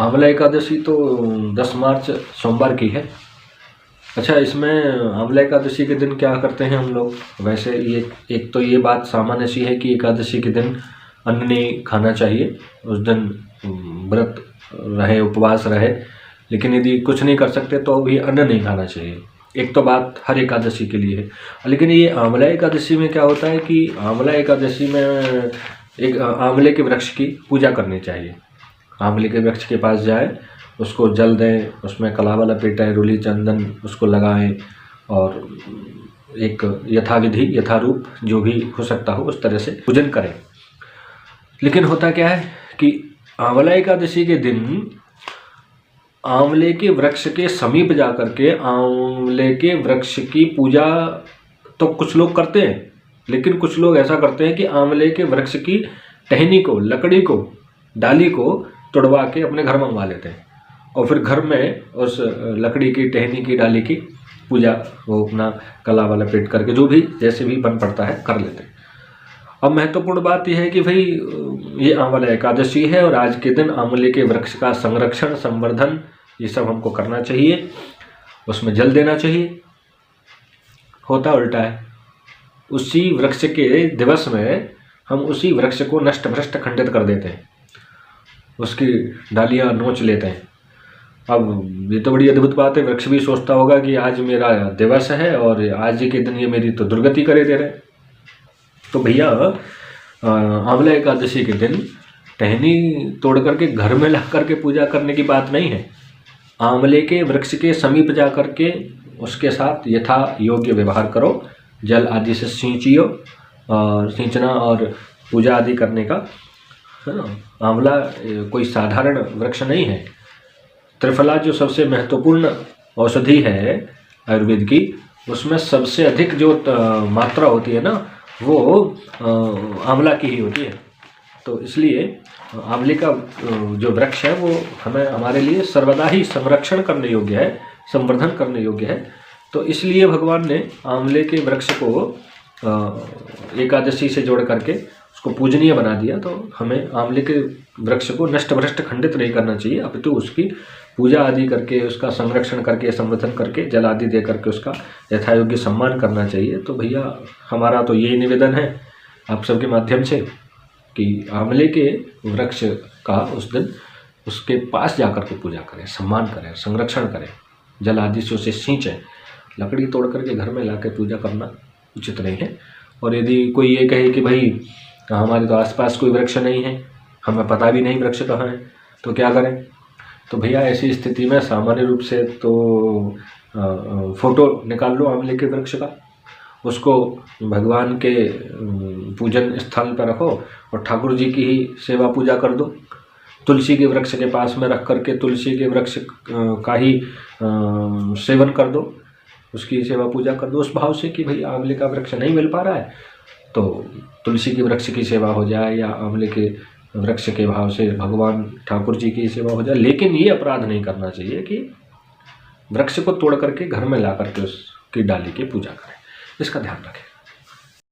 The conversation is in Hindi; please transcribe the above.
आंवला एकादशी तो 10 मार्च सोमवार की है। अच्छा, इसमें आंवला एकादशी के दिन क्या करते हैं हम लोग? वैसे ये एक तो ये बात सामान्य सी है कि एकादशी के दिन अन्न नहीं खाना चाहिए, उस दिन व्रत रहे, उपवास रहे। लेकिन यदि कुछ नहीं कर सकते तो भी अन्न नहीं खाना चाहिए। एक तो बात हर एकादशी के लिए है। लेकिन ये आंवला एकादशी में क्या होता है कि आंवला एकादशी में एक आंवले के वृक्ष की पूजा करनी चाहिए। आंवले के वृक्ष के पास जाए, उसको जल दें, उसमें कलावा लपेटें, रूली चंदन उसको लगाएं और एक यथाविधि यथारूप जो भी हो सकता हो उस तरह से पूजन करें। लेकिन होता क्या है कि आंवला एकादशी के दिन आंवले के वृक्ष के समीप जाकर के आंवले के वृक्ष की पूजा तो कुछ लोग करते हैं, लेकिन कुछ लोग ऐसा करते हैं कि आंवले के वृक्ष की टहनी को, लकड़ी को, डाली को तोड़वा के अपने घर मंगवा लेते हैं और फिर घर में उस लकड़ी की, टहनी की, डाली की पूजा वो अपना कलावा लपेट करके जो भी जैसे भी बन पड़ता है कर लेते हैं। अब महत्वपूर्ण बात यह है कि भाई ये आंवला एकादशी है और आज के दिन आंवले के वृक्ष का संरक्षण, संवर्धन ये सब हमको करना चाहिए, उसमें जल देना चाहिए। होता उल्टा है, उसी वृक्ष के दिवस में हम उसी वृक्ष को नष्ट भ्रष्ट खंडित कर देते हैं, उसकी डालियाँ नोच लेते हैं। अब ये तो बड़ी अद्भुत बात है, वृक्ष भी सोचता होगा कि आज मेरा दिवस है और आज के दिन ये मेरी तो दुर्गति करे दे रहे। तो भैया आंवला एकादशी के दिन टहनी तोड़ करके घर में ला करके पूजा करने की बात नहीं है। आंवले के वृक्ष के समीप जा करके उसके साथ यथा योग्य व्यवहार करो, जल आदि से सींचियो और सींचना और पूजा आदि करने का, है ना। आंवला कोई साधारण वृक्ष नहीं है। त्रिफला जो सबसे महत्वपूर्ण औषधि है आयुर्वेद की, उसमें सबसे अधिक जो मात्रा होती है ना वो आंवला की ही होती है। तो इसलिए आंवले का जो वृक्ष है वो हमें, हमारे लिए सर्वदा ही संरक्षण करने योग्य है, संवर्धन करने योग्य है। तो इसलिए भगवान ने आंवले के वृक्ष को एकादशी से जोड़ करके उसको पूजनीय बना दिया। तो हमें आंवले के वृक्ष को नष्ट भ्रष्ट खंडित नहीं करना चाहिए, अपितु उसकी पूजा आदि करके, उसका संरक्षण करके, संवर्धन करके, जल आदि दे करके उसका यथायोग्य सम्मान करना चाहिए। तो भैया हमारा तो यही निवेदन है आप सबके माध्यम से कि आंवले के वृक्ष का उस दिन उसके पास जाकर के पूजा करें, सम्मान करें, संरक्षण करें, जल आदि से उसे सींचें। लकड़ी तोड़ करके घर में ला के पूजा करना उचित नहीं है। और यदि कोई ये कहे कि भाई हमारे तो आसपास कोई वृक्ष नहीं है, हमें पता भी नहीं वृक्ष कहाँ है, तो क्या करें? तो भैया ऐसी स्थिति में सामान्य रूप से तो फोटो निकाल लो आंवले के वृक्ष का, उसको भगवान के पूजन स्थल पर रखो और ठाकुर जी की ही सेवा पूजा कर दो। तुलसी के वृक्ष के पास में रख करके तुलसी के वृक्ष का ही सेवन कर दो, उसकी सेवा पूजा कर दो उस भाव से कि भाई आंवले का वृक्ष नहीं मिल पा रहा है तो तुलसी के वृक्ष की सेवा हो जाए या आंवले के वृक्ष के भाव से भगवान ठाकुर जी की सेवा हो जाए। लेकिन ये अपराध नहीं करना चाहिए कि वृक्ष को तोड़ करके घर में ला करके उसकी डाली की पूजा करें। इसका ध्यान रखें।